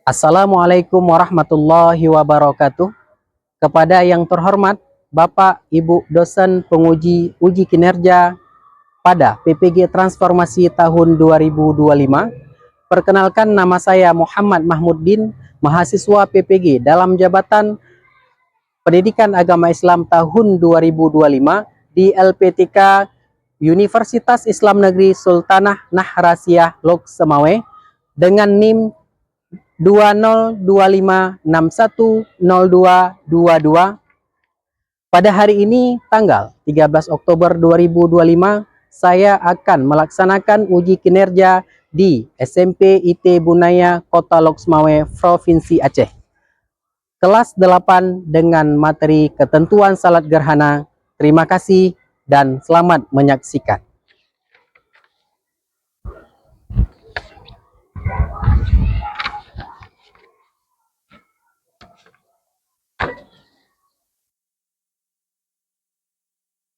Assalamualaikum warahmatullahi wabarakatuh. Kepada yang terhormat Bapak Ibu dosen penguji uji kinerja pada PPG Transformasi tahun 2025. Perkenalkan, nama saya Muhammad Mahmuddin, mahasiswa PPG dalam jabatan Pendidikan Agama Islam tahun 2025 di LPTK Universitas Islam Negeri Sultanah Nahrasiyah Lok Semawe dengan NIM 2025610222. Pada hari ini tanggal 13 Oktober 2025, saya akan melaksanakan uji kinerja di SMP IT Bunaya Kota Lok Semawe, Provinsi Aceh. Kelas 8 dengan materi ketentuan salat gerhana. Terima kasih dan selamat menyaksikan.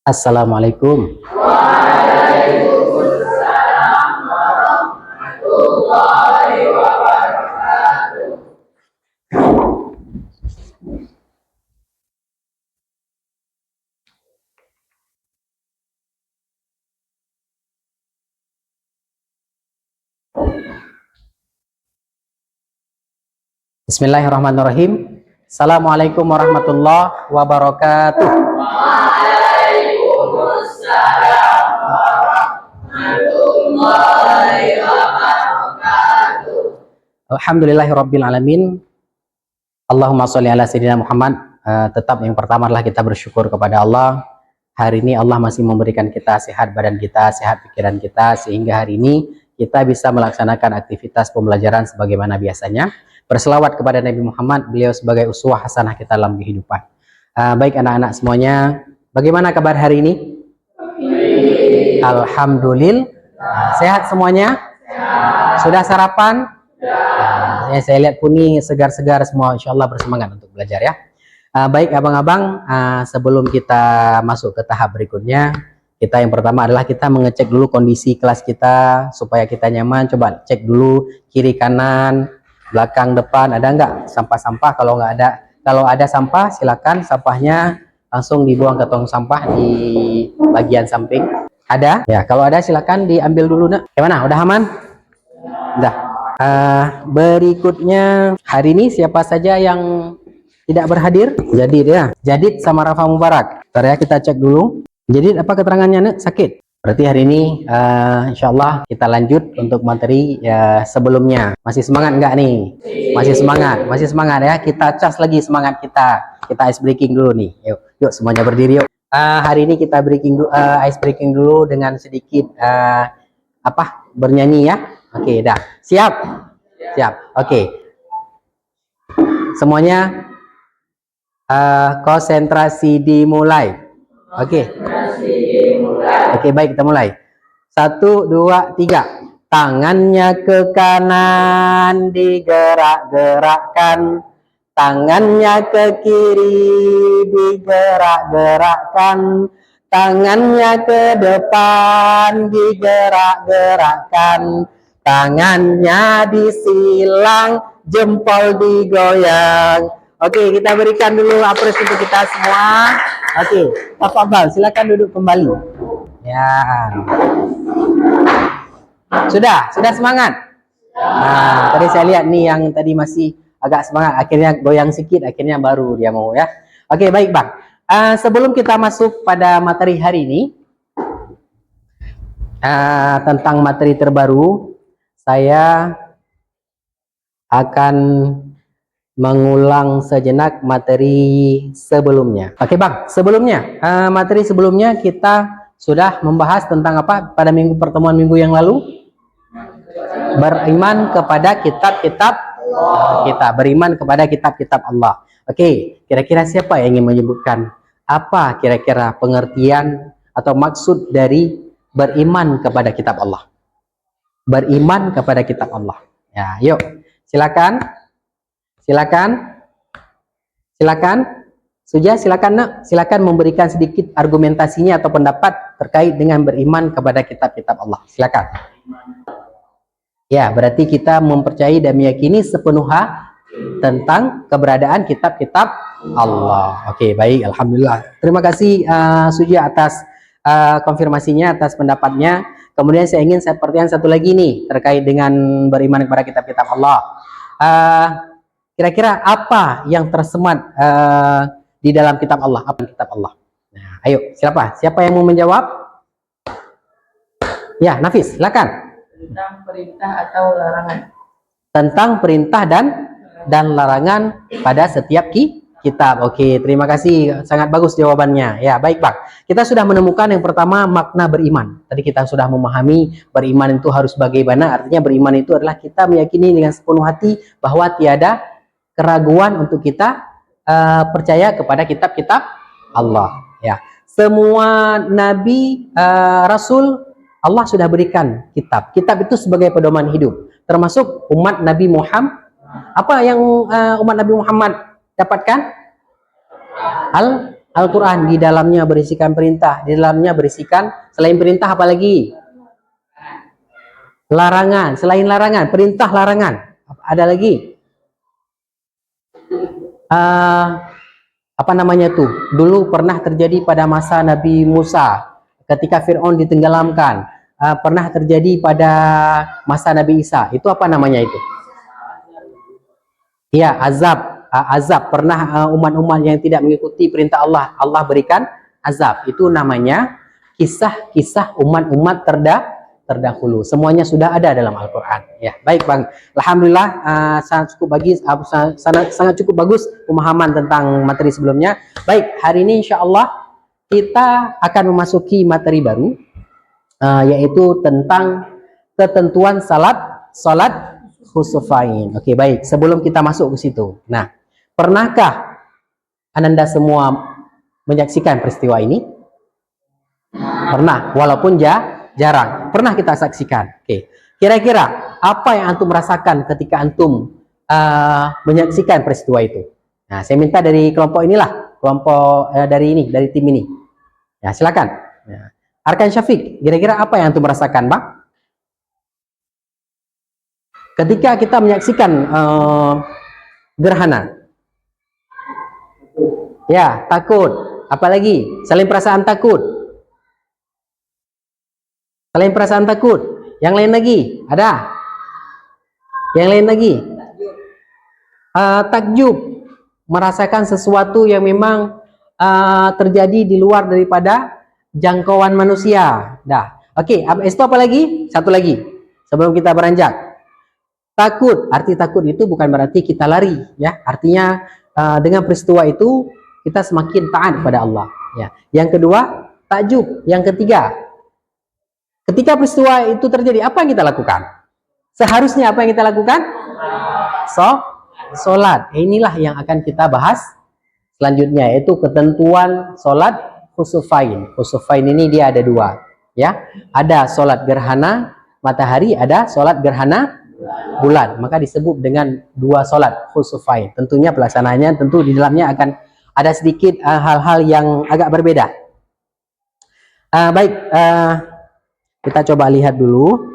Assalamualaikum. Waalaikumsalam warahmatullahi wabarakatuh. Bismillahirrahmanirrahim. Assalamualaikum warahmatullahi wabarakatuh. Waalaikumsalam warahmatullahi wabarakatuh. Alhamdulillahirabbil alamin. Allahumma sholli ala sayyidina Muhammad. Tetap yang pertama adalah kita bersyukur kepada Allah. Hari ini Allah masih memberikan kita sehat badan kita, sehat pikiran kita, sehingga hari ini kita bisa melaksanakan aktivitas pembelajaran sebagaimana biasanya. Berselawat kepada Nabi Muhammad, beliau sebagai uswah hasanah kita dalam kehidupan. Baik anak-anak semuanya, bagaimana kabar hari ini? Alhamdulillah. Sehat semuanya? Sudah sarapan? Saya lihat pun nih segar-segar semua, insya Allah bersemangat untuk belajar ya. Baik abang-abang, sebelum kita masuk ke tahap berikutnya, kita yang pertama adalah kita mengecek dulu kondisi kelas kita supaya kita nyaman. Coba cek dulu kiri kanan, belakang depan, ada nggak sampah-sampah? Kalau nggak ada, kalau ada sampah silakan sampahnya langsung dibuang ke tong sampah di bagian samping. Ada? Ya, kalau ada silakan diambil dulu nak. Gimana? Udah aman? Udah. Berikutnya hari ini siapa saja yang tidak berhadir? Jadid ya. Jadid sama Rafa Mubarak. Bentar ya, kita cek dulu. Jadid apa keterangannya nak? Sakit. Berarti hari ini insya Allah kita lanjut untuk materi sebelumnya. Masih semangat nggak nih? Masih semangat, masih semangat ya. Kita cas lagi semangat kita. Kita ice breaking dulu nih. Yuk semuanya berdiri yuk. Hari ini kita ice breaking dulu dengan sedikit bernyanyi ya. Oke, dah. Siap? Siap. Oke. Semuanya konsentrasi dimulai. Oke. Oke, baik, kita mulai. 1, 2, 3. Tangannya ke kanan digerak-gerakkan. Tangannya ke kiri digerak-gerakkan. Tangannya ke depan digerak-gerakkan. Tangannya disilang, jempol digoyang. Oke, kita berikan dulu apresiasi untuk kita semua. Oke, tafadhal, silakan duduk kembali. Ya. Sudah semangat? Nah, tadi saya lihat nih yang tadi masih agak semangat, akhirnya goyang sedikit, akhirnya baru dia mau ya. Oke, baik Bang. Sebelum kita masuk pada materi hari ini, tentang materi terbaru, saya akan mengulang sejenak materi sebelumnya. Oke Bang, sebelumnya materi sebelumnya kita sudah membahas tentang apa pada pertemuan minggu yang lalu? Beriman kepada kitab-kitab kita, beriman kepada kitab-kitab Allah. Oke, kira-kira siapa yang ingin menyebutkan apa kira-kira pengertian atau maksud dari beriman kepada kitab Allah? Beriman kepada kitab Allah. Ya, yuk. Silakan. Suja, silakan nak. Silakan memberikan sedikit argumentasinya atau pendapat terkait dengan beriman kepada kitab-kitab Allah. Silakan. Ya, berarti kita mempercayai dan meyakini sepenuh tentang keberadaan kitab-kitab Allah. Oke, baik, alhamdulillah. Terima kasih Suji atas konfirmasinya, atas pendapatnya. Kemudian saya pertanyaan satu lagi nih terkait dengan beriman kepada kitab-kitab Allah. Kira-kira apa yang tersemat di dalam kitab Allah? Apa kitab Allah? Nah, ayo, siapa yang mau menjawab? Ya, Nafis, silakan. Tentang perintah atau larangan. Tentang perintah dan larangan pada setiap kitab. Oke, terima kasih, sangat bagus jawabannya. Ya, baik Bang. Kita sudah menemukan yang pertama makna beriman. Tadi kita sudah memahami beriman itu harus bagaimana. Artinya beriman itu adalah kita meyakini dengan sepenuh hati bahwa tiada keraguan untuk kita percaya kepada kitab-kitab Allah. Ya, semua nabi, rasul Allah sudah berikan kitab. Kitab itu sebagai pedoman hidup, termasuk umat Nabi Muhammad. Apa yang umat Nabi Muhammad dapatkan? Al-Quran. Di dalamnya berisikan perintah, di dalamnya berisikan selain perintah apa lagi? Larangan. Selain larangan, perintah larangan. Ada lagi? Apa namanya tuh? Dulu pernah terjadi pada masa Nabi Musa ketika Fir'aun ditenggelamkan. Pernah terjadi pada masa Nabi Isa. Itu apa namanya itu? Ya, azab. Azab. Pernah umat-umat yang tidak mengikuti perintah Allah, Allah berikan azab. Itu namanya kisah-kisah umat-umat terdahulu. Semuanya sudah ada dalam Al-Quran. Ya, baik Bang. Alhamdulillah, sangat cukup bagus pemahaman tentang materi sebelumnya. Baik, hari ini insya Allah kita akan memasuki materi baru, yaitu tentang ketentuan salat khusufain. Oke, baik. Sebelum kita masuk ke situ, nah, pernahkah Ananda semua menyaksikan peristiwa ini? Pernah, walaupun jarang. Pernah kita saksikan. Oke. Kira-kira apa yang antum rasakan ketika antum menyaksikan peristiwa itu? Nah, saya minta dari kelompok inilah, kelompok dari tim ini. Ya, silakan. Ya. Arkan Syafiq, kira-kira apa yang antum merasakan, Bang? Ketika kita menyaksikan gerhana. Ya, takut. Apalagi? Selain perasaan takut. Selain perasaan takut. Yang lain lagi? Ada? Yang lain lagi? Takjub. Merasakan sesuatu yang memang terjadi di luar daripada jangkauan manusia. Dah. Oke, itu apa lagi? Satu lagi. Sebelum kita beranjak. Takut. Arti takut itu bukan berarti kita lari, ya. Artinya dengan peristiwa itu kita semakin taat kepada Allah, ya. Yang kedua, takjub. Yang ketiga, ketika peristiwa itu terjadi, apa yang kita lakukan? Seharusnya apa yang kita lakukan? Sholat. Inilah yang akan kita bahas selanjutnya, yaitu ketentuan sholat khusufain. Khusufain ini dia ada dua, ya. Ada sholat gerhana matahari, ada sholat gerhana bulan. Maka disebut dengan dua sholat khusufain. Tentunya pelaksanaannya tentu di dalamnya akan ada sedikit hal-hal yang agak berbeda. Baik, kita coba lihat dulu.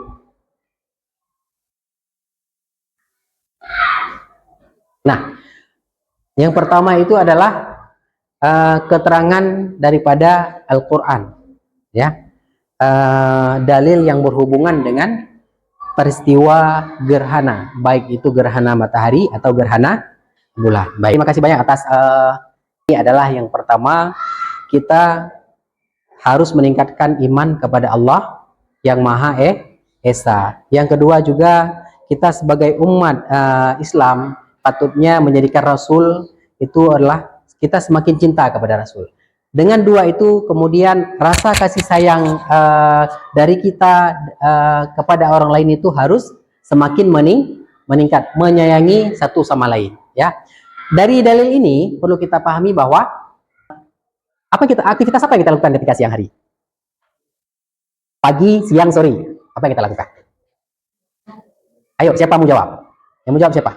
Nah, yang pertama itu adalah keterangan daripada Al-Quran, ya. Dalil yang berhubungan dengan peristiwa gerhana, baik itu gerhana matahari atau gerhana bulan. Baik, terima kasih banyak atas ini adalah yang pertama, kita harus meningkatkan iman kepada Allah yang Maha Esa. Yang kedua juga kita sebagai umat Islam patutnya menjadikan Rasul itu adalah kita semakin cinta kepada Rasul. Dengan dua itu kemudian rasa kasih sayang dari kita kepada orang lain itu harus semakin meningkat, menyayangi satu sama lain, ya. Dari dalil ini perlu kita pahami bahwa aktivitas apa yang kita lakukan ketika siang hari? Pagi, siang, sore, apa yang kita lakukan? Ayo, siapa mau jawab? Yang mau jawab siapa?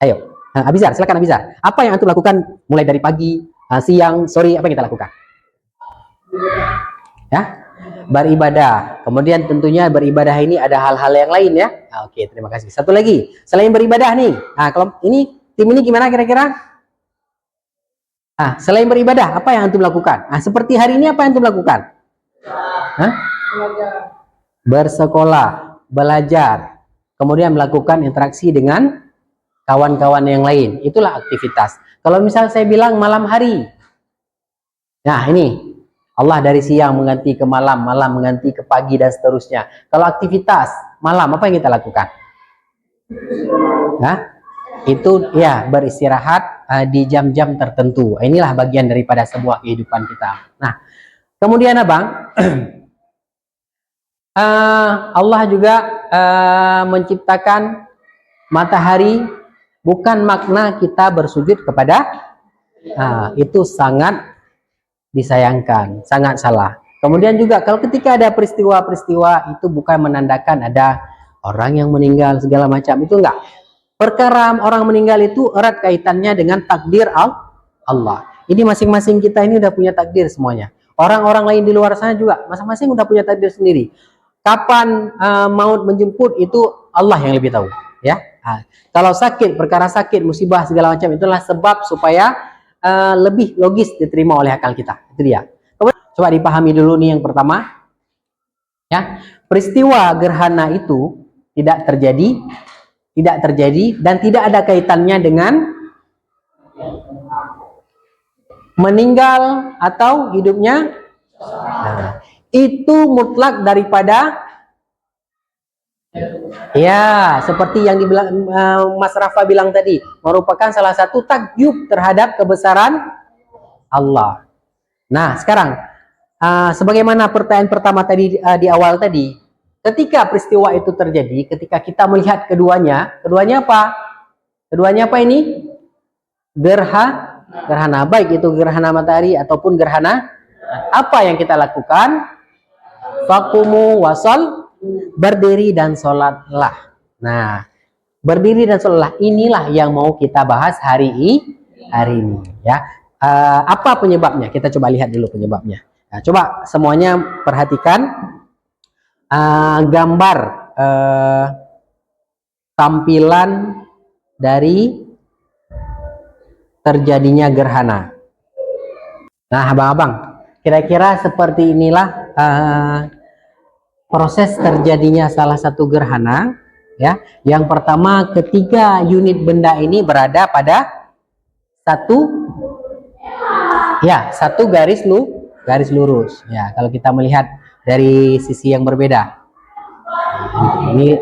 Ayo, Abizar, silakan Abizar. Apa yang antum lakukan mulai dari pagi, siang, sore, apa yang kita lakukan? Ya? Beribadah. Kemudian tentunya beribadah ini ada hal-hal yang lain ya. Oke, terima kasih. Satu lagi, selain beribadah nih. Nah, kalau ini tim ini gimana kira-kira? Selain beribadah, apa yang antum lakukan? Seperti hari ini apa yang antum lakukan? Bersekolah, belajar, kemudian melakukan interaksi dengan kawan-kawan yang lain. Itulah aktivitas. Kalau misal saya bilang malam hari, nah ini Allah dari siang mengganti ke malam, malam mengganti ke pagi dan seterusnya. Kalau aktivitas malam, apa yang kita lakukan? Itu ya beristirahat di jam-jam tertentu. Inilah bagian daripada sebuah kehidupan kita. Nah, kemudian abang, Allah juga menciptakan matahari, bukan makna kita bersujud kepada itu sangat disayangkan, sangat salah. Kemudian juga kalau ketika ada peristiwa-peristiwa itu bukan menandakan ada orang yang meninggal segala macam, itu enggak. Perkara orang meninggal itu erat kaitannya dengan takdir Allah. Ini masing-masing kita ini udah punya takdir semuanya. Orang-orang lain di luar sana juga masing-masing udah punya takdir sendiri. Kapan maut menjemput itu Allah yang lebih tahu, ya. Kalau sakit, perkara sakit, musibah segala macam, itulah sebab supaya lebih logis diterima oleh akal kita. Itu dia. Coba dipahami dulu nih yang pertama, ya. Peristiwa gerhana itu tidak terjadi dan tidak ada kaitannya dengan meninggal atau hidupnya. Itu mutlak daripada ya, seperti yang dibilang Mas Rafa bilang tadi, merupakan salah satu takjub terhadap kebesaran Allah. Nah, sekarang sebagaimana pertanyaan pertama tadi di awal tadi, ketika peristiwa itu terjadi, ketika kita melihat keduanya apa? Keduanya apa ini? Gerhana, baik itu gerhana matahari ataupun gerhana, apa yang kita lakukan? Faqumu wasol, berdiri dan sholatlah. Nah, berdiri dan sholatlah inilah yang mau kita bahas hari ini, ya. Apa penyebabnya? Kita coba lihat dulu penyebabnya. Nah, coba semuanya perhatikan gambar tampilan dari terjadinya gerhana. Nah, abang-abang, kira-kira seperti inilah proses terjadinya salah satu gerhana, ya. Yang pertama, ketiga unit benda ini berada pada satu garis lurus. Ya, kalau kita melihat dari sisi yang berbeda.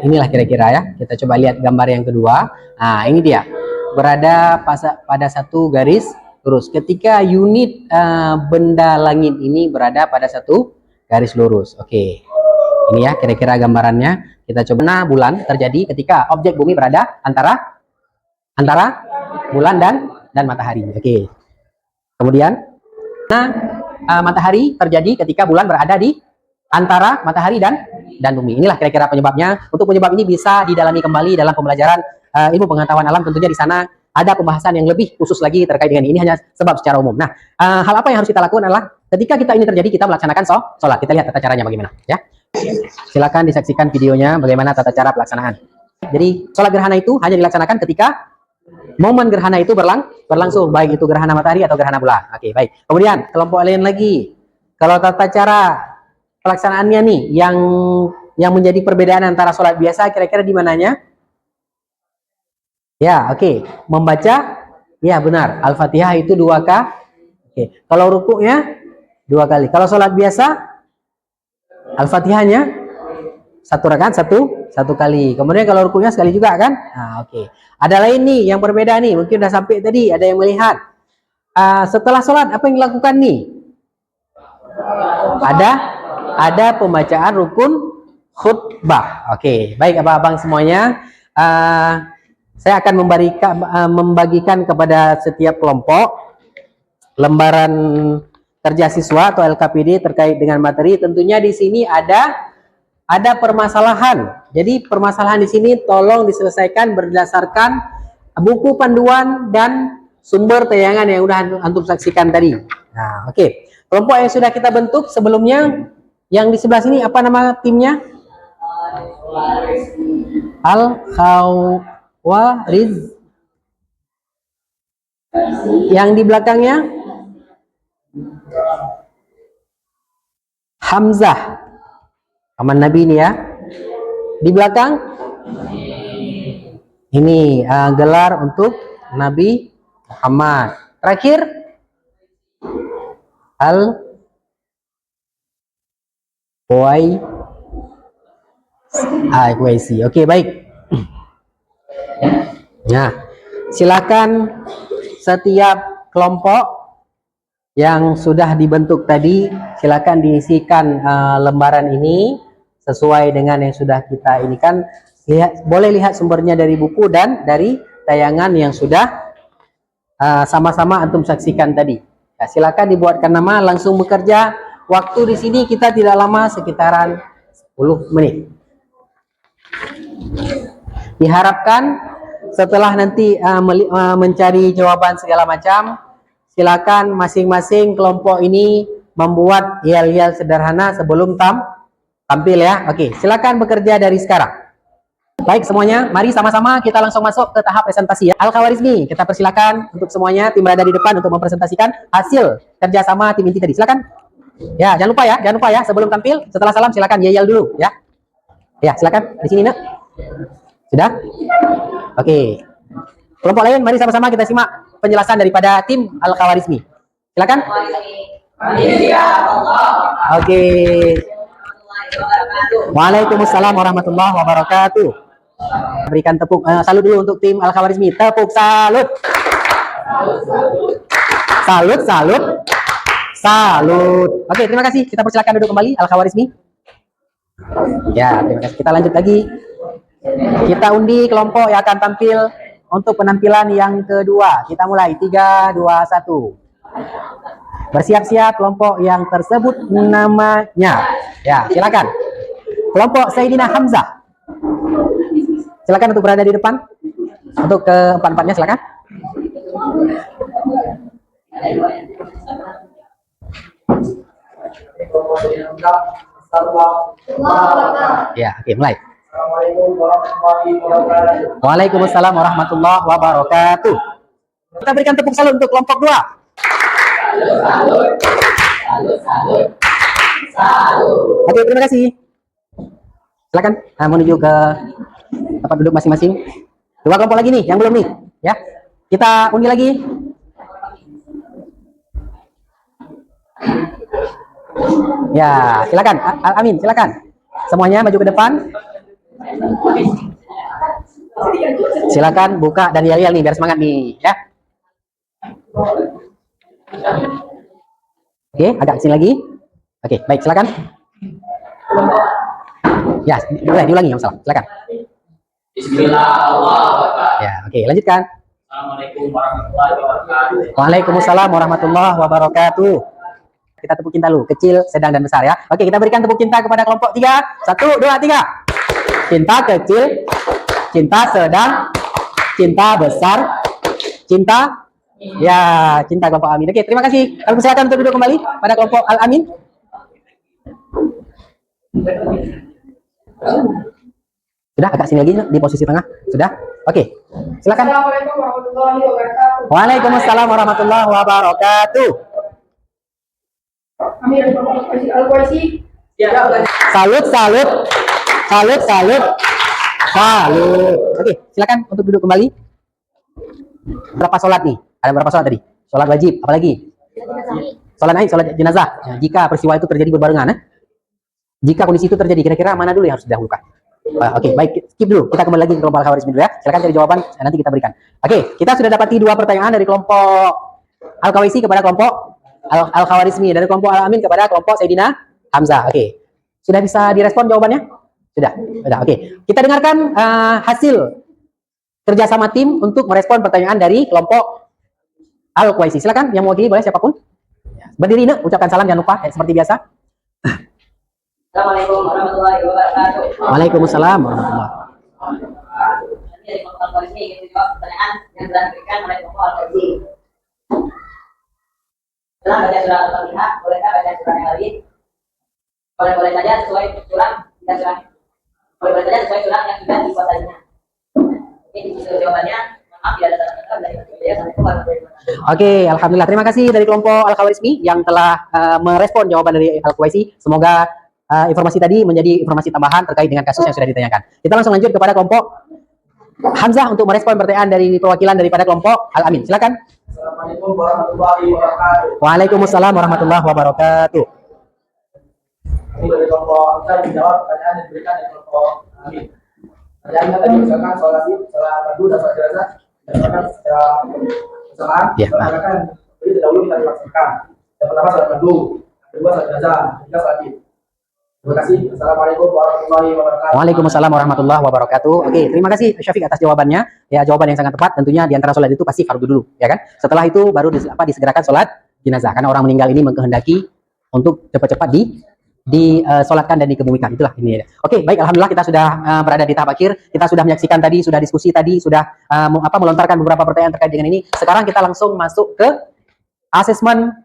Inilah kira-kira ya. Kita coba lihat gambar yang kedua. Nah, ini dia. Berada pada satu garis lurus. Ketika unit benda langit ini berada pada satu garis lurus. Oke. Ini ya kira-kira gambarannya. Kita coba. Nah, bulan terjadi ketika objek bumi berada antara bulan dan matahari. Oke. Kemudian matahari terjadi ketika bulan berada di antara matahari dan bumi. Inilah kira-kira penyebabnya. Untuk penyebab ini bisa didalami kembali dalam pembelajaran ilmu pengetahuan alam. Tentunya di sana ada pembahasan yang lebih khusus lagi terkait dengan ini, hanya sebab secara umum. Nah, hal apa yang harus kita lakukan adalah ketika kita ini terjadi, kita melaksanakan sholat. Kita lihat tata caranya bagaimana, ya. Silakan disaksikan videonya bagaimana tata cara pelaksanaan. Jadi sholat gerhana itu hanya dilaksanakan ketika momen gerhana itu berlangsung, baik itu gerhana matahari atau gerhana bulan. Oke, baik. Kemudian kelompok lain lagi, kalau tata cara pelaksanaannya nih yang menjadi perbedaan antara sholat biasa, kira-kira di mananya? Ya, oke. Membaca, ya benar. Al-Fatihah itu 2 kali. Oke. Kalau rukuknya 2 kali. Kalau sholat biasa, Al-Fatihahnya 1 rakaat 1 kali. Kemudian kalau rukuknya sekali juga kan? Nah, oke. Ada lain nih yang berbeda nih. Mungkin udah sampai tadi ada yang melihat. Setelah sholat apa yang dilakukan nih? Ada pembacaan rukun khutbah. Oke, baik abang-abang semuanya. Saya akan membagikan kepada setiap kelompok lembaran kerja siswa atau LKPD terkait dengan materi. Tentunya di sini ada permasalahan. Jadi permasalahan di sini tolong diselesaikan berdasarkan buku panduan dan sumber tayangan yang udah antum saksikan tadi. Nah, oke. Kelompok yang sudah kita bentuk sebelumnya Yang di sebelah sini apa nama timnya? Al-Khawarizm. Yang di belakangnya Hamzah. Paman Nabi ini ya. Di belakang ini gelar untuk Nabi Muhammad. Terakhir Al-Qawaisi. Oke, baik. Nah, silakan setiap kelompok yang sudah dibentuk tadi, silakan diisikan lembaran ini sesuai dengan yang sudah kita inikan. Boleh lihat sumbernya dari buku dan dari tayangan yang sudah sama-sama antum saksikan tadi. Ya, silakan dibuatkan nama, langsung bekerja. Waktu di sini kita tidak lama, sekitaran 10 menit. Diharapkan setelah nanti mencari jawaban segala macam, silakan masing-masing kelompok ini membuat yel-yel sederhana sebelum tampil ya. Oke, silakan bekerja dari sekarang. Baik semuanya, mari sama-sama kita langsung masuk ke tahap presentasi ya. Al-Khawarizmi, kita persilakan untuk semuanya tim berada di depan untuk mempresentasikan hasil kerjasama tim inti tadi. Silakan. Ya, jangan lupa ya sebelum tampil, setelah salam silakan yel-yel dulu ya. Ya, silakan di sini nak. Sudah? Oke. Kelompok lain, mari sama-sama kita simak penjelasan daripada tim Al-Khawarizmi. Silakan. Oke. Waalaikumsalam warahmatullahi wabarakatuh. Berikan tepuk salut dulu untuk tim Al-Khawarizmi. Tepuk salut. Salut. Oke, terima kasih. Kita persilakan duduk kembali Al-Khawarizmi. Ya, terima kasih. Kita lanjut lagi. Kita undi kelompok yang akan tampil untuk penampilan yang kedua. Kita mulai 3, 2, 1. Bersiap-siap kelompok yang tersebut namanya. Ya, silakan. Kelompok Sayyidina Hamzah. Silakan untuk berada di depan. Untuk keempat-empatnya silakan. Ya, oke, mulai. Waalaikumsalam warahmatullahi wabarakatuh. Kita berikan tepuk salut untuk kelompok 2. Oke, terima kasih. Silakan menuju ke tempat duduk masing-masing. 2 kelompok lagi nih yang belum nih, ya. Kita undi lagi. Ya, silakan. Amin, silakan. Semuanya maju ke depan. Silakan buka dan yel-yel nih biar semangat nih, ya. Oke, agak sini lagi. Oke, baik, silakan. Ya, boleh diulangi yang salah. Silakan. Bismillahirrahmanirrahim. Ya, oke, lanjutkan. Assalamualaikum warahmatullahi wabarakatuh. Waalaikumsalam warahmatullahi wabarakatuh. Kita tepuk cinta dulu, kecil, sedang, dan besar ya. Oke, kita berikan tepuk cinta kepada kelompok 3. 1, 2, 3. Cinta kecil, cinta sedang, cinta besar, cinta, ya, cinta kelompok Amin. Oke, terima kasih. Kami persilakan untuk duduk kembali pada kelompok Al-Amin. Sudah, agak sini lagi di posisi tengah. Sudah? Oke, silakan. Assalamualaikum warahmatullahi wabarakatuh. Waalaikumsalam warahmatullahi wabarakatuh. Kami dari kelompok Al-Qawaisi. Salut. Oke, silakan untuk duduk kembali. Berapa sholat nih? Ada berapa sholat tadi? Sholat wajib, apalagi? Sholat naik, sholat jenazah. Nah, jika peristiwa itu terjadi berbarengan, jika kondisi itu terjadi, kira-kira mana dulu yang harus didahulukan? Oke, baik, skip dulu. Kita kembali lagi ke kelompok Al-Khawarizmi dulu ya. Silakan cari jawaban, nanti kita berikan. Oke, kita sudah dapati 2 pertanyaan dari kelompok Al-Qawaisi kepada kelompok Al-Khawarizmi, dari kelompok Al-Amin kepada kelompok Sayyidina Hamzah. Oke, sudah bisa direspon jawabannya? Sudah. Oke, kita dengarkan hasil kerjasama tim untuk merespon pertanyaan dari kelompok Al-Qawaisi. Silakan, yang mewakili boleh siapapun. Berdiri, ucapkan salam jangan lupa, seperti biasa. Assalamualaikum warahmatullahi wabarakatuh. Waalaikumsalam warahmatullahi wabarakatuh. Nanti dari kelompok ini ingin menjawab pertanyaan yang telah diberikan oleh kelompok Al-Qawaisi. Setelah baca surah Al-Fatihah, bolehkah baca surah yang lain? Boleh-boleh saja sesuai surat dan surat. Boleh-boleh saja sesuai surat yang sudah dikuasainya. Ini itu jawabannya. Maaf tidak ada tanda-tanda dari saya. Assalamualaikum warahmatullahi wabarakatuh. Oke, alhamdulillah. Terima kasih dari kelompok Al-Khawarizmi yang telah merespon jawaban dari Al-Kuwaisi. Semoga informasi tadi menjadi informasi tambahan terkait dengan kasus yang sudah ditanyakan. Kita langsung lanjut kepada kelompok Hamzah untuk merespon pertanyaan dari perwakilan daripada kelompok Al-Amin. Silakan. Assalamualaikum warahmatullahi wabarakatuh. Waalaikumsalam warahmatullahi wabarakatuh. Ini dari kelompok Hamzah menjawab pertanyaan yang diberikan dari kelompok Amin. Pertanyaannya tadi misalkan sholat id, sholat fardu dan sholat jenazah dilaksanakan secara bersamaan. Ya, Mereka yang jadi terdahulu kita dilaksanakan. Yang pertama sholat fardu, yang kedua sholat jenazah, yang ketiga sholat id. Terima kasih. Assalamualaikum warahmatullahi wabarakatuh. Waalaikumsalam warahmatullahi wabarakatuh. Oke, terima kasih Syafiq atas jawabannya. Ya, jawaban yang sangat tepat. Tentunya di antara sholat itu pasti fardu dulu, ya kan? Setelah itu baru disegerakan sholat jenazah. Karena orang meninggal ini mengkehendaki untuk cepat-cepat disolatkan dan dikebumikan. Itulah ini. Oke, baik. Alhamdulillah kita sudah berada di tahap akhir. Kita sudah menyaksikan tadi, sudah diskusi tadi, sudah melontarkan beberapa pertanyaan terkait dengan ini. Sekarang kita langsung masuk ke asesmen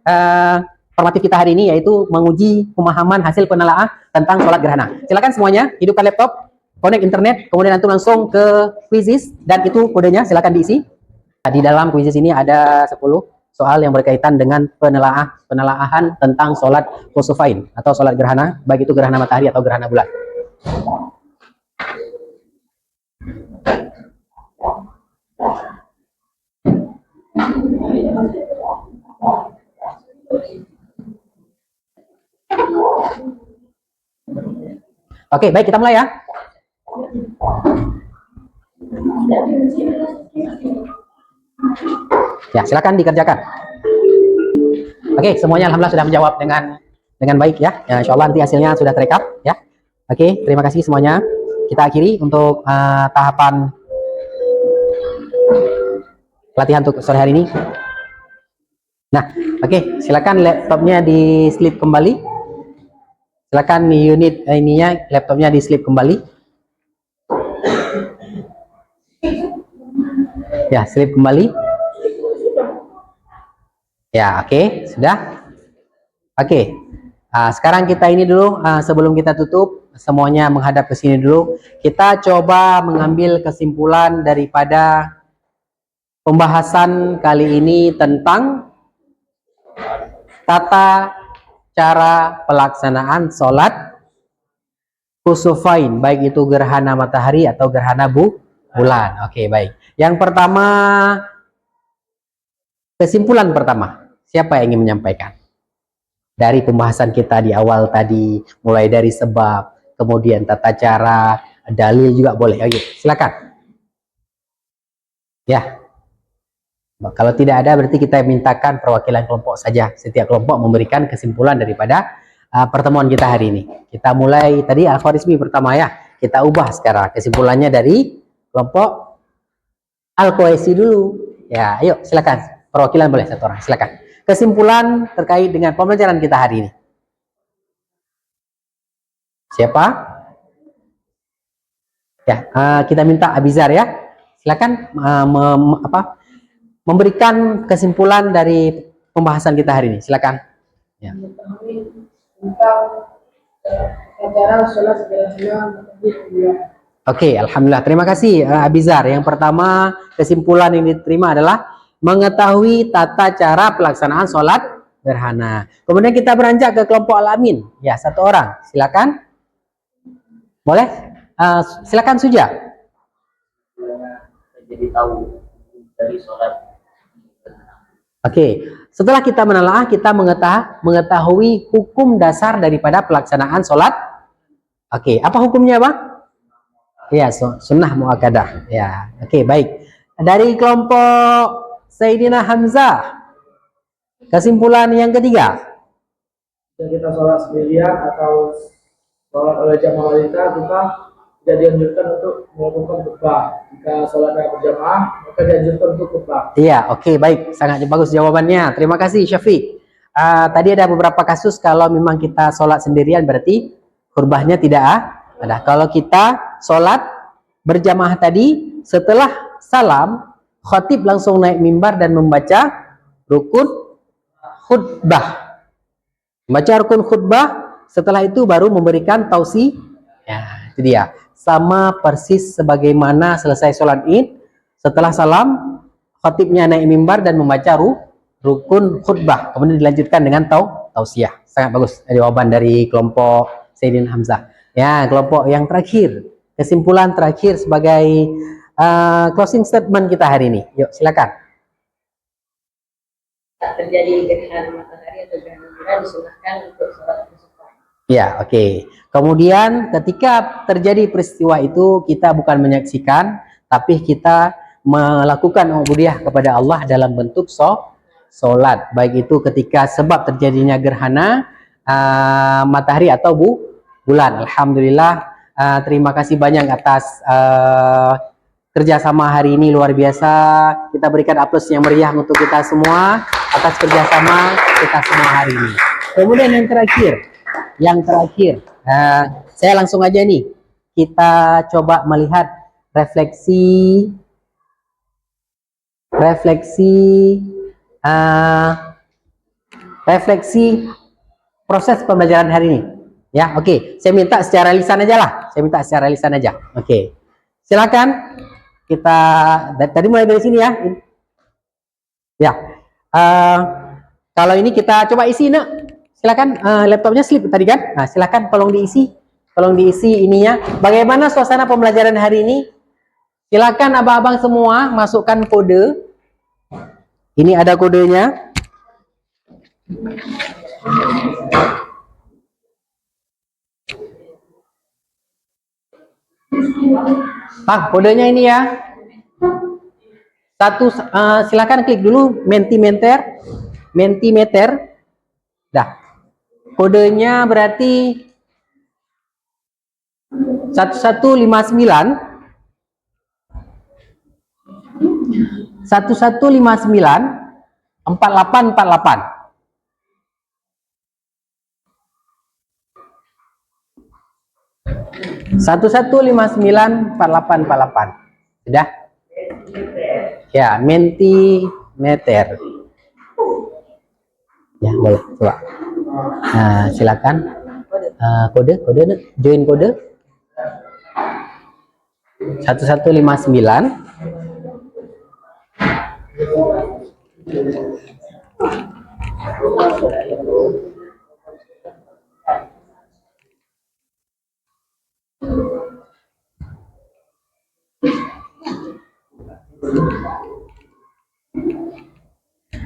formatif kita hari ini, yaitu menguji pemahaman hasil penelaah tentang sholat gerhana. Silakan semuanya hidupkan laptop, connect internet, kemudian nanti langsung ke quizzes dan itu kodenya silakan diisi. Di dalam quizzes ini ada 10 soal yang berkaitan dengan penelaahan tentang sholat kusufain atau sholat gerhana, baik itu gerhana matahari atau gerhana bulan. Oke, baik, kita mulai ya. Ya, silakan dikerjakan. Oke, semuanya alhamdulillah sudah menjawab dengan baik ya. Ya, insya Allah nanti hasilnya sudah terekap ya. Oke, terima kasih semuanya. Kita akhiri untuk tahapan latihan untuk sore hari ini. Nah, oke, silakan laptopnya di slip kembali. Silakan unit ininya laptopnya di slip kembali. Ya, slip kembali. Ya, oke, sudah. Oke. Sekarang kita ini dulu sebelum kita tutup semuanya menghadap ke sini dulu. Kita coba mengambil kesimpulan daripada pembahasan kali ini tentang tata cara pelaksanaan sholat kusufain, baik itu gerhana matahari atau gerhana bulan. Oke, baik. Yang pertama, kesimpulan pertama, siapa yang ingin menyampaikan? Dari pembahasan kita di awal tadi, mulai dari sebab, kemudian tata cara, dalil juga boleh. Oke, silakan. Ya. Kalau tidak ada berarti kita mintakan perwakilan kelompok saja. Setiap kelompok memberikan kesimpulan daripada pertemuan kita hari ini. Kita mulai tadi Al-Khawarizmi pertama ya. Kita ubah sekarang kesimpulannya dari kelompok Al-Kuwaisi dulu. Ya, ayo silakan. Perwakilan boleh satu orang, silakan. Kesimpulan terkait dengan pembelajaran kita hari ini. Siapa? Ya, kita minta Abizar ya. Silakan memberikan kesimpulan dari pembahasan kita hari ini. Silakan. Ya. Mengetahui tentang acara sholat gerhana matahari bulan. Oke, alhamdulillah. Terima kasih Abizar. Yang pertama kesimpulan yang diterima adalah mengetahui tata cara pelaksanaan sholat gerhana. Kemudian kita beranjak ke kelompok Al-Amin. Ya, satu orang. Silakan. Boleh? Silakan Suja. Jadi tahu dari sholat. Oke, setelah kita menelaah, kita mengetahui hukum dasar daripada pelaksanaan sholat. Oke, apa hukumnya, Bang? Ya, sunnah muakkadah. Ya, oke, baik. Dari kelompok Sayyidina Hamzah, kesimpulan yang ketiga. Jika kita sholat sendirian atau sholat oleh jamaah wanita, kita tidak dianjurkan untuk melakukan khutbah. Jika sholatnya berjamaah, maka dianjurkan untuk khutbah. Iya, oke, baik, sangat bagus jawabannya. Terima kasih Syafiq. Tadi ada beberapa kasus kalau memang kita sholat sendirian berarti khutbahnya tidak ada. Kalau kita sholat berjamaah tadi, setelah salam, khatib langsung naik mimbar dan membaca rukun khutbah. Membaca rukun khutbah, setelah itu baru memberikan tausi. Ya, itu dia. Sama persis sebagaimana selesai sholat id, setelah salam, khatibnya naik mimbar dan membaca rukun khutbah. Kemudian dilanjutkan dengan tausiah. Sangat bagus. Jawaban dari kelompok Sayyidina Hamzah. Ya, kelompok yang terakhir. Kesimpulan terakhir sebagai closing statement kita hari ini. Yuk, silakan. Tak terjadi gerhana matahari atau gerhana bulan disunahkan untuk sholat berjamaah. Ya, oke. Kemudian ketika terjadi peristiwa itu, kita bukan menyaksikan, tapi kita melakukan ubudiyah kepada Allah dalam bentuk sholat. Baik itu ketika sebab terjadinya gerhana matahari atau bulan. Alhamdulillah, terima kasih banyak atas kerjasama hari ini, luar biasa. Kita berikan aplaus yang meriah untuk kita semua atas kerjasama kita semua hari ini. Kemudian yang terakhir, saya langsung aja nih, kita coba melihat refleksi proses pembelajaran hari ini. Ya, oke. Saya minta secara lisan aja lah. Oke. Silakan. Kita tadi mulai dari sini ya. Ya. Kalau ini kita coba isi, nak. Silakan, laptopnya slip tadi kan? Nah, silakan tolong diisi. Ininya. Bagaimana suasana pembelajaran hari ini? Silakan abang-abang semua masukkan kode. Ini ada kodenya. Kodenya ini ya. Silakan klik dulu Mentimeter. Dah. Kodenya berarti 1159 4848. 1159 4848. Sudah? Ya, Mentimeter. Ya, boleh. Coba. Silakan. Kode, join kode. 1159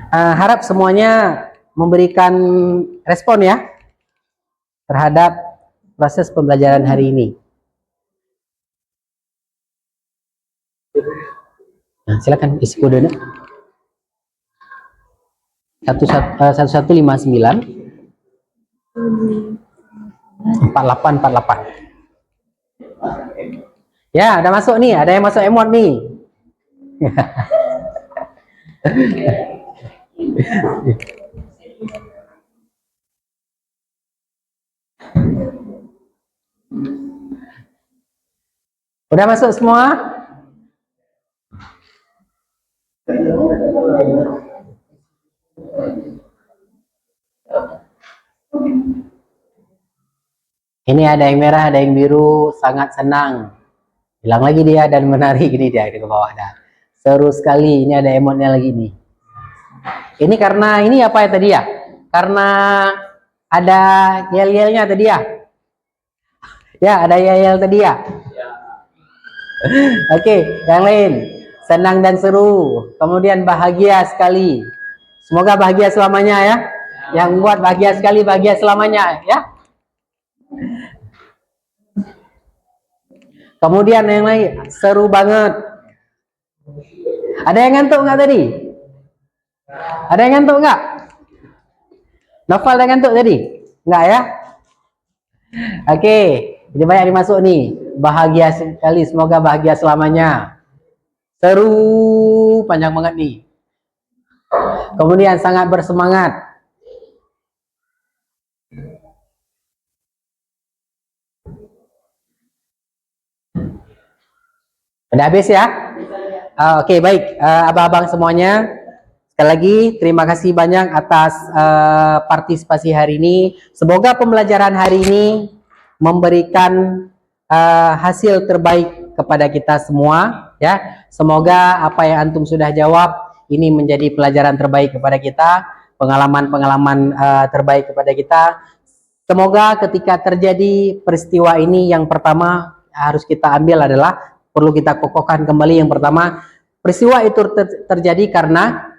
harap semuanya memberikan respon ya terhadap proses pembelajaran hari ini. Nah, silakan isi kodenya. 1159 4848. Ya, ada masuk nih, ada yang masuk emot nih. Udah masuk semua? Ini ada yang merah, ada yang biru, sangat senang. Hilang lagi dia dan menarik, ini dia ke bawah dah. Seru sekali, ini ada emotnya lagi nih. Ini karena ini apa ya tadi ya? Karena ada yel-yelnya tadi ya? Ya, ada yel-yel tadi ya? Oke, yang lain. Senang dan seru, kemudian bahagia sekali. Semoga bahagia selamanya ya. Yang buat bahagia sekali, bahagia selamanya ya. Kemudian yang lain, seru banget. Ada yang ngantuk nggak tadi? Ada yang ngantuk nggak? Novel ada yang ngantuk tadi? Nggak ya? Oke, ini banyak dimasuk nih. Bahagia sekali, semoga bahagia selamanya. Seru, panjang banget nih. Kemudian sangat bersemangat. Udah habis ya? Oke, baik. Abang-abang semuanya. sekali lagi terima kasih banyak atas partisipasi hari ini. Semoga pembelajaran hari ini memberikan hasil terbaik kepada kita semua, ya. Semoga apa yang antum sudah jawab ini menjadi pelajaran terbaik kepada kita, pengalaman-pengalaman terbaik kepada kita. Semoga ketika terjadi peristiwa ini, yang pertama harus kita ambil adalah perlu kita kokohkan kembali. Yang pertama, peristiwa itu terjadi karena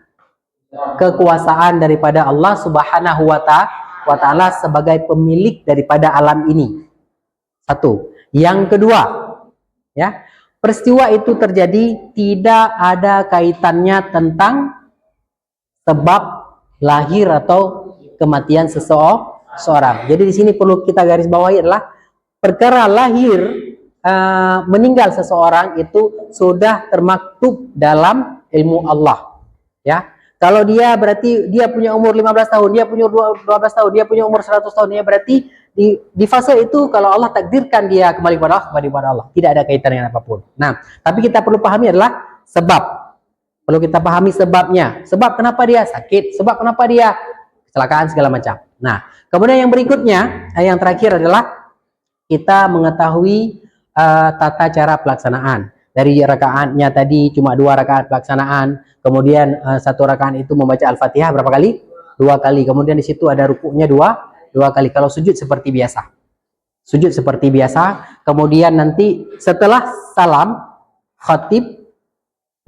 kekuasaan daripada Allah Subhanahu wa Ta'ala sebagai pemilik daripada alam ini. Satu. Yang kedua, ya, peristiwa itu terjadi tidak ada kaitannya tentang sebab lahir atau kematian seseorang. Jadi di sini perlu kita garis bawahi adalah perkara lahir meninggal seseorang itu sudah termaktub dalam ilmu Allah, ya. Kalau dia berarti dia punya umur 15 tahun, dia punya 12 tahun, dia punya umur 100 tahun, ya berarti di fase itu kalau Allah takdirkan dia kembali kepada Allah, tidak ada kaitan dengan apapun. Nah, tapi kita perlu pahami adalah sebab. Perlu kita pahami sebabnya. Sebab kenapa dia sakit, sebab kenapa dia kecelakaan segala macam. Nah, kemudian yang berikutnya, yang terakhir adalah kita mengetahui tata cara pelaksanaan. Dari rakaatnya tadi cuma 2 rakaat pelaksanaan, kemudian 1 rakaat itu membaca Al-Fatihah berapa kali? 2 kali. Kemudian di situ ada rukuknya 2 kali. Kalau sujud seperti biasa. Sujud seperti biasa. Kemudian nanti setelah salam, khatib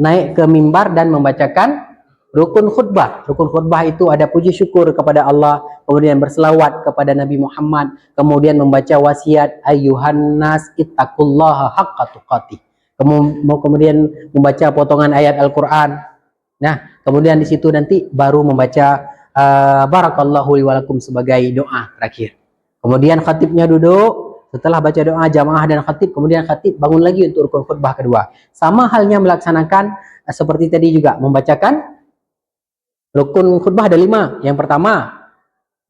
naik ke mimbar dan membacakan rukun khutbah. Rukun khutbah itu ada puji syukur kepada Allah, kemudian berselawat kepada Nabi Muhammad, kemudian membaca wasiat ayyuhan nas ittaqullaha haqqa tuqatih. Kemudian membaca potongan ayat Al-Qur'an. Nah, kemudian di situ nanti baru membaca barakallahu li walakum sebagai doa terakhir. Kemudian khatibnya duduk, setelah baca doa jamaah dan khatib, kemudian khatib bangun lagi untuk rukun khutbah kedua. Sama halnya melaksanakan seperti tadi juga, membacakan rukun khutbah ada 5. Yang pertama,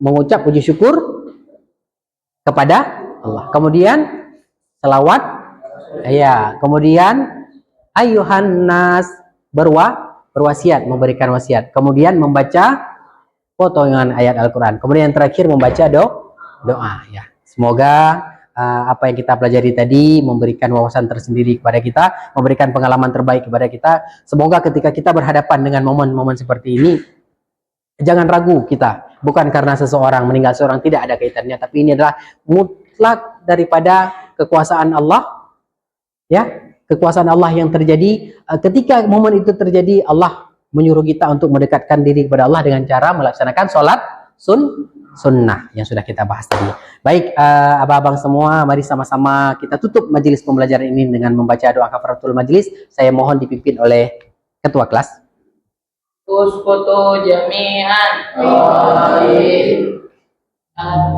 mengucap puji syukur kepada Allah. Kemudian selawat, ya. Kemudian ayyuhan nas berwasiat, memberikan wasiat. Kemudian membaca potongan ayat Al-Quran. Kemudian yang terakhir membaca doa, ya. Semoga apa yang kita pelajari tadi memberikan wawasan tersendiri kepada kita, memberikan pengalaman terbaik kepada kita. Semoga ketika kita berhadapan dengan momen-momen seperti ini, jangan ragu kita. Bukan karena seseorang meninggal seorang tidak ada kaitannya, tapi ini adalah mutlak daripada kekuasaan Allah, ya. Kekuasaan Allah yang terjadi ketika momen itu terjadi. Allah menyuruh kita untuk mendekatkan diri kepada Allah dengan cara melaksanakan sholat sunnah yang sudah kita bahas tadi. Baik, abang-abang semua, mari sama-sama kita tutup majelis pembelajaran ini dengan membaca doa kafaratul majelis. Saya mohon dipimpin oleh ketua kelas. Uskutu jami'an.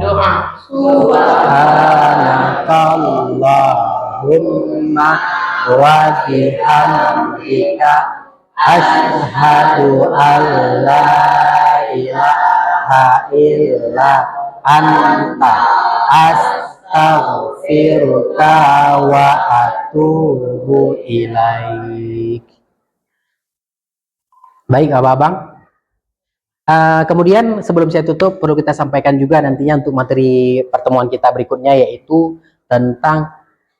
Doa. Subhanakallahumma wa bihamdika asyhadu an la ilaha illa anta astaghfiruka wa atubu ilaik. Baik, abang-abang. Kemudian sebelum saya tutup, perlu kita sampaikan juga nantinya untuk materi pertemuan kita berikutnya, yaitu tentang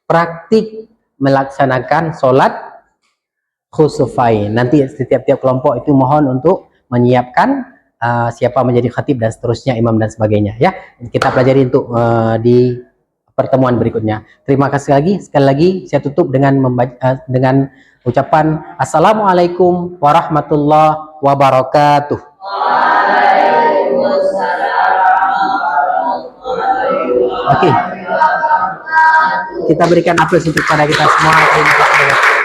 praktik melaksanakan sholat khusufain. Nanti setiap-tiap kelompok itu mohon untuk menyiapkan siapa menjadi khatib dan seterusnya, imam dan sebagainya, ya. Kita pelajari untuk di pertemuan berikutnya. Terima kasih sekali lagi saya tutup dengan dengan ucapan assalamualaikum warahmatullahi wabarakatuh. Oke. Kita berikan aplaus untuk pada kita semua. Terima kasih.